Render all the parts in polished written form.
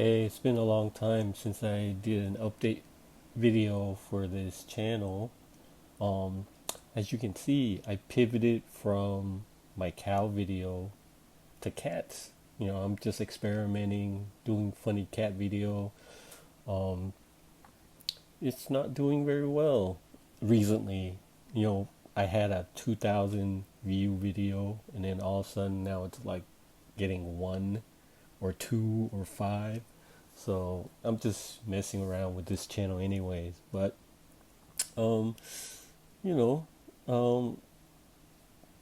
Hey, it's been a long time since I did an update video for this channel. Um, as you can see, I pivoted from my cow video to cats. I'm just experimenting, doing funny cat video. Um, it's not doing very well recently. I had a 2,000 view video, and then all of a sudden now it's like getting one or two or five. So I'm just messing around with this channel anyways. But um, you know, um,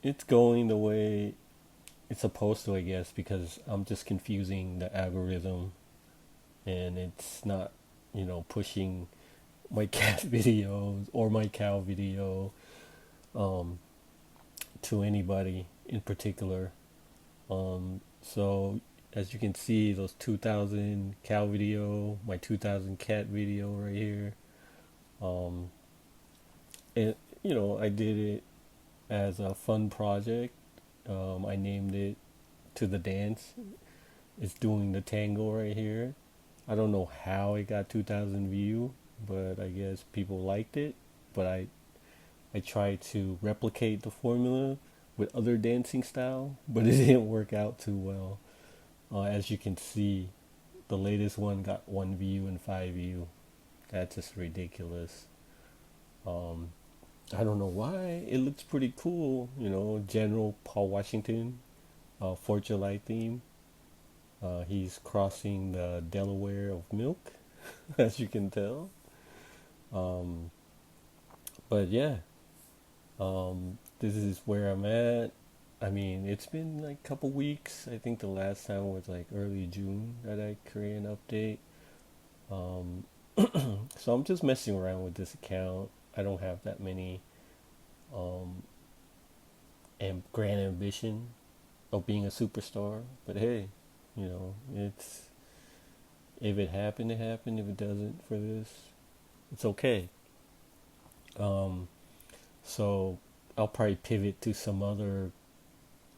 it's going the way it's supposed to, I guess, because I'm just confusing the algorithm and it's not, pushing my cat videos or my cow video um to anybody in particular. So as you can see, those 2,000 cow video, my 2,000 cat video right here. Um, and I did it as a fun project. I named it To the Dance. It's doing the tango right here. I don't know how it got 2,000 view, but I guess people liked it. But I tried to replicate the formula with other dancing style, but it didn't work out too well. As you can see, the latest one got one view and five view. That's just ridiculous. Um, I don't know why. It looks pretty cool. General Paul Washington, 4th of July theme. He's crossing the Delaware of milk, as you can tell. Um, but yeah, this is where I'm at. I mean, it's been like a couple weeks. I think the last time was like early June that I created an update. Um, so I'm just messing around with this account. I don't have that many um, grand ambition of being a superstar. But hey, it's if it happened, it happened. If it doesn't for this, it's okay. Um, so I'll probably pivot to some other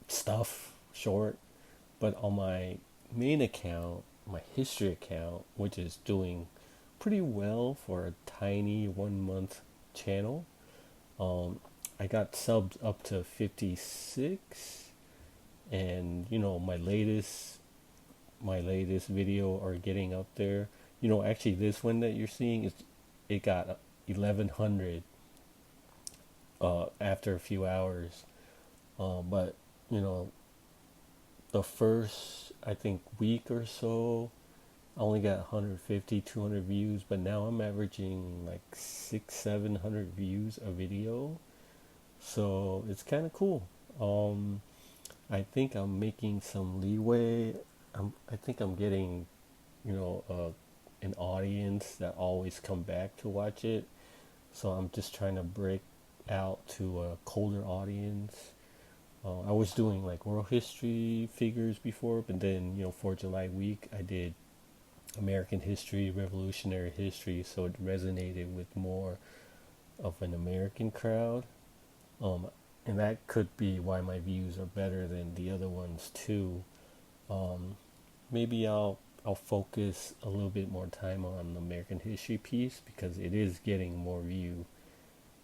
stuff short. But on my main account, my history account, which is doing pretty well for a tiny 1 month channel, um, I got subs up to 56, and my latest video are getting up there. Actually, this one that you're seeing is it got 1,100 after a few hours. But you know, the first I think week or so, I only got 150, 200 views, but now I'm averaging like 700 views a video. So it's kind of cool. Um, I think I'm making some leeway. I think I'm getting, you know, uh, an audience that always come back to watch it. So I'm just trying to break out to a colder audience. I was doing like world history figures before, but then 4th of July week I did American history, Revolutionary history, so it resonated with more of an American crowd. Um, and that could be why my views are better than the other ones too. Um, maybe I'll focus a little bit more time on the American history piece because it is getting more view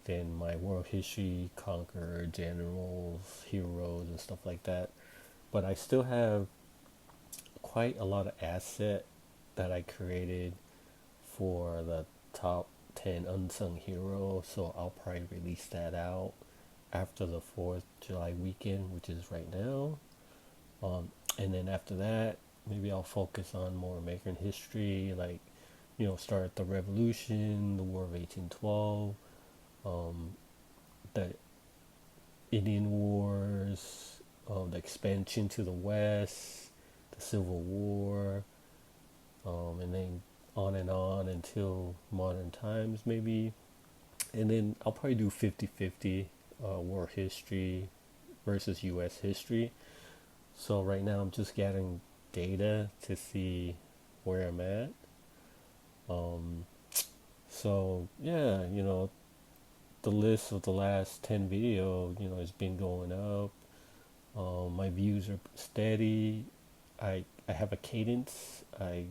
than my world history, conqueror, generals, heroes, and stuff like that. But I still have quite a lot of asset that I created for the top 10 unsung heroes, so I'll probably release that out after the 4th of July weekend, which is right now. And then after that, maybe I'll focus on more American history, like, start at the Revolution, the War of 1812, um, the Indian Wars, the expansion to the West, the Civil War, and then on and on until modern times, maybe. And then I'll probably do 50-50 war history versus US history. So right now I'm just gathering data to see where I'm at. Um, so yeah, the list of the last 10 video, has been going up. My views are steady. I have a cadence. I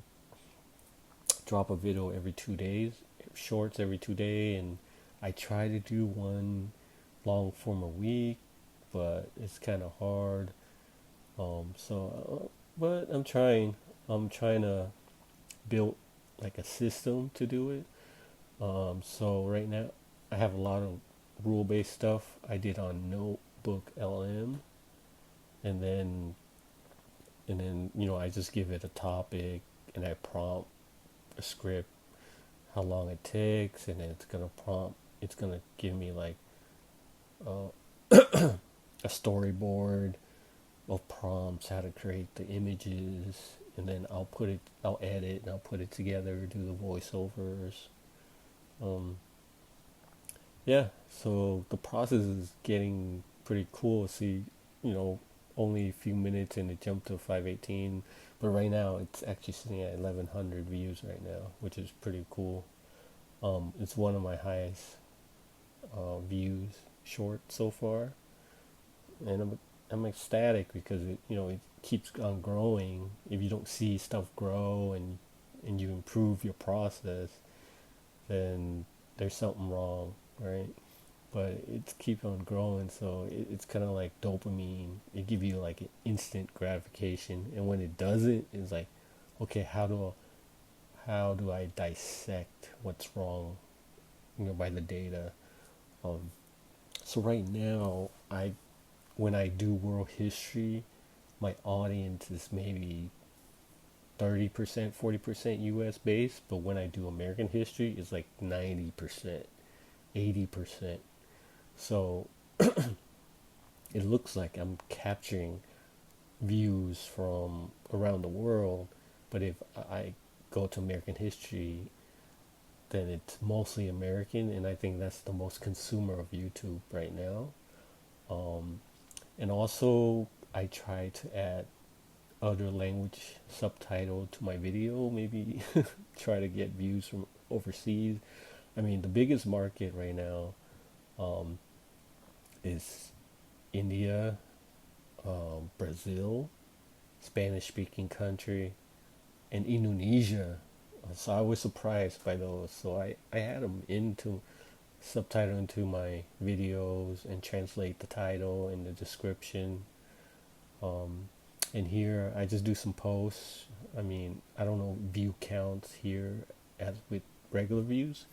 drop a video every 2 days, shorts every 2 day, and I try to do one long form a week, but it's kind of hard. But I'm trying. I'm trying to build like a system to do it. So right now, I have a lot of rule-based stuff I did on Notebook LM, and then I just give it a topic and I prompt a script, how long it takes, and then it's gonna give me like uh, a storyboard of prompts, how to create the images, and then I'll edit and I'll put it together, do the voiceovers. Um, yeah, so the process is getting pretty cool. See, you know, only a few minutes and it jumped to 518, but right now it's actually sitting at 1100 views right now, which is pretty cool. It's one of my highest views short so far, and I'm ecstatic because it keeps on growing. If you don't see stuff grow and you improve your process, then there's something wrong, right? But it's keep on growing, so it's kind of like dopamine. It gives you like an instant gratification, and when it doesn't, it's like, okay, how do I dissect what's wrong, by the data. Um, so right now, when I do world history, my audience is maybe 30%, 40% US based, but when I do American history, it's like 90%, 80%. So it looks like I'm capturing views from around the world, but if I go to American history, then it's mostly American, and I think that's the most consumer of YouTube right now. Um, and also, I try to add other language subtitle to my video, maybe try to get views from overseas. I mean, the biggest market right now um, is India, Brazil, Spanish speaking country, and Indonesia. So I was surprised by those. So I had them into subtitle into my videos and translate the title and the description. Um, and here I just do some posts. I mean, I don't know view counts here as with regular views,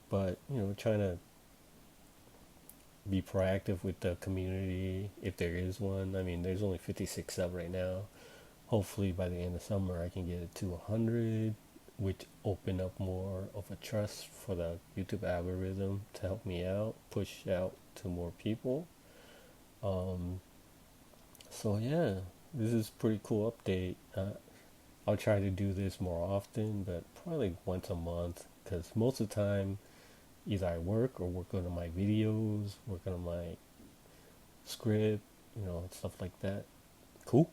but trying to be proactive with the community if there is one. I mean, there's only 56 sub right now. Hopefully by the end of summer I can get it to 100, which open up more of a trust for the YouTube algorithm to help me out, push out to more people. Um, so yeah, this is pretty cool update. I'll try to do this more often, but probably once a month, because most of the time either I work or work on my videos, work on my script, stuff like that. Cool.